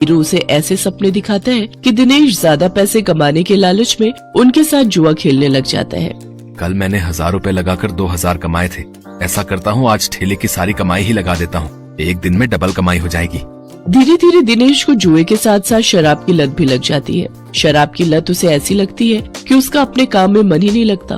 Hero उसे ऐसे सपने दिखाता है कि दिनेश ज्यादा पैसे कमाने के लालच में उनके साथ जुआ खेलने लग जाता है। कल मैंने 1000 रुपए लगाकर 2000 कमाए थे। ऐसा करता हूँ, आज ठेले की सारी कमाई ही लगा देता हूँ। एक दिन में डबल कमाई हो जाएगी। धीरे धीरे दिनेश को जुए के साथ साथ शराब की लत भी लग जाती है। शराब की लत उसे ऐसी लगती है कि उसका अपने काम में मन ही नहीं लगता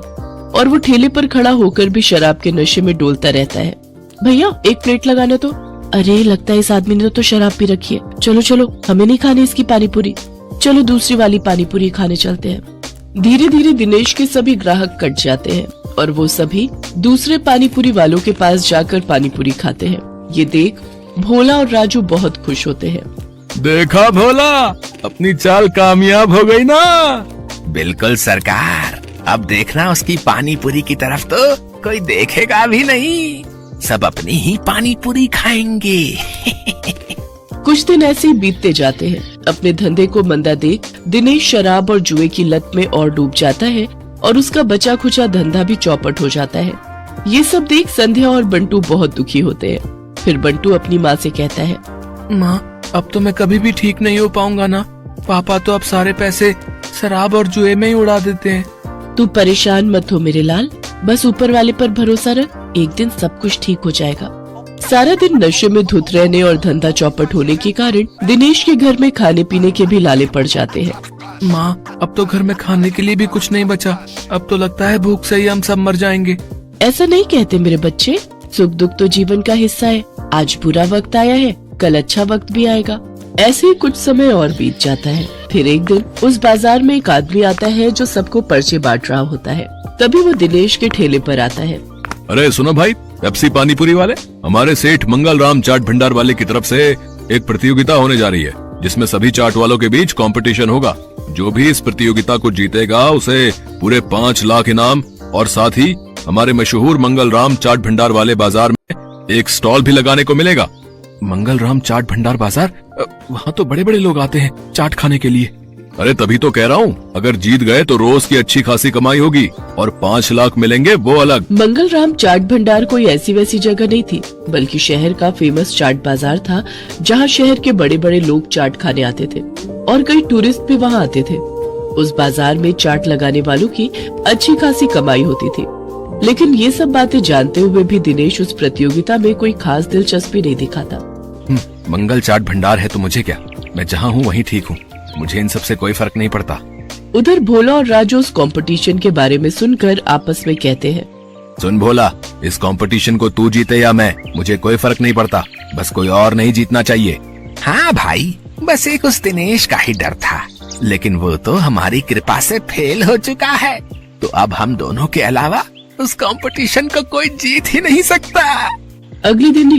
और वो ठेले पर खड़ा होकर भी शराब के नशे में डोलता रहता है। भैया एक प्लेट लगाना तो। अरे लगता है इस आदमी ने तो शराब पी रखी है। चलो चलो, हमें नहीं खानी इसकी पानी पूरी, चलो दूसरी वाली पानी पूरी खाने चलते हैं। धीरे धीरे दिनेश के सभी ग्राहक कट जाते हैं और वो सभी दूसरे पानी पूरी वालों के पास जाकर पानी पूरी खाते हैं। ये देख भोला और राजू बहुत खुश होते हैं। देखा भोला, अपनी चाल कामयाब हो गई ना। बिल्कुल सरकार, अब देखना उसकी पानी पूरी की तरफ तो कोई देखेगा भी नहीं, सब अपनी ही पानी पूरी खाएंगे। कुछ दिन ऐसे ही बीतते जाते हैं। अपने धंधे को मंदा देख दिनेश शराब और जुए की लत में और डूब जाता है और उसका बचा खुचा धंधा भी चौपट हो जाता है। ये सब देख संध्या और बंटू बहुत दुखी होते हैं। फिर बंटू अपनी माँ से कहता है, माँ, अब तो मैं कभी भी ठीक नहीं हो पाऊंगा ना। पापा तो अब सारे पैसे शराब और जुए में ही उड़ा देते हैं। तू परेशान मत हो मेरे लाल, बस ऊपर वाले पर भरोसा रख, एक दिन सब कुछ ठीक हो जाएगा। सारा दिन नशे में धुत रहने और धंधा चौपट होने के कारण दिनेश के घर में खाने पीने के भी लाले पड़ जाते हैं। माँ, अब तो घर में खाने के लिए भी कुछ नहीं बचा। अब तो लगता है भूख से ही हम सब मर जाएंगे। ऐसा नहीं कहते मेरे बच्चे, सुख दुख तो जीवन का हिस्सा है। आज बुरा वक्त आया है, कल अच्छा वक्त भी आएगा। ऐसे ही कुछ समय और बीत जाता है। फिर एक दिन उस बाजार में एक आदमी आता है जो सबको पर्चे बांट रहा होता है। तभी वो दिनेश के ठेले पर आता है। अरे सुनो भाई, पेप्सी पानी पूरी वाले, हमारे सेठ मंगल राम चाट भंडार वाले की तरफ से एक प्रतियोगिता होने जा रही है, जिसमें सभी चाट वालों के बीच कंपटीशन होगा। जो भी इस प्रतियोगिता को जीतेगा उसे पूरे 5 लाख इनाम और साथ ही हमारे मशहूर मंगल राम चाट भंडार वाले बाजार में एक स्टॉल भी लगाने को मिलेगा। मंगल राम चाट भंडार बाजार, वहाँ तो बड़े बड़े लोग आते हैं चाट खाने के लिए। अरे तभी तो कह रहा हूँ, अगर जीत गए तो रोज की अच्छी खासी कमाई होगी और 5 लाख मिलेंगे वो अलग। मंगल राम चाट भंडार कोई ऐसी वैसी जगह नहीं थी, बल्कि शहर का फेमस चाट बाजार था, जहाँ शहर के बड़े बड़े लोग चाट खाने आते थे और कई टूरिस्ट भी वहाँ आते थे। उस बाजार में चाट लगाने वालों की अच्छी खासी कमाई होती थी। लेकिन ये सब बातें जानते हुए भी दिनेश उस प्रतियोगिता में कोई खास दिलचस्पी नहीं दिखाता। मंगल चाट भंडार है तो मुझे क्या, मैं जहाँ हूँ वहीं ठीक हूँ, मुझे इन सब से कोई फर्क नहीं पड़ता। उधर भोला और राजू उस कंपटीशन के बारे में सुनकर आपस में कहते हैं, सुन भोला, इस कंपटीशन को तू जीते या मैं, मुझे कोई फर्क नहीं पड़ता, बस कोई और नहीं जीतना चाहिए। हाँ भाई, बस एक उस दिनेश का ही डर था, लेकिन वो तो हमारी कृपा से फेल हो चुका है, तो अब हम दोनों के अलावा उस कंपटीशन को कोई जीत ही नहीं सकता। अगले दिन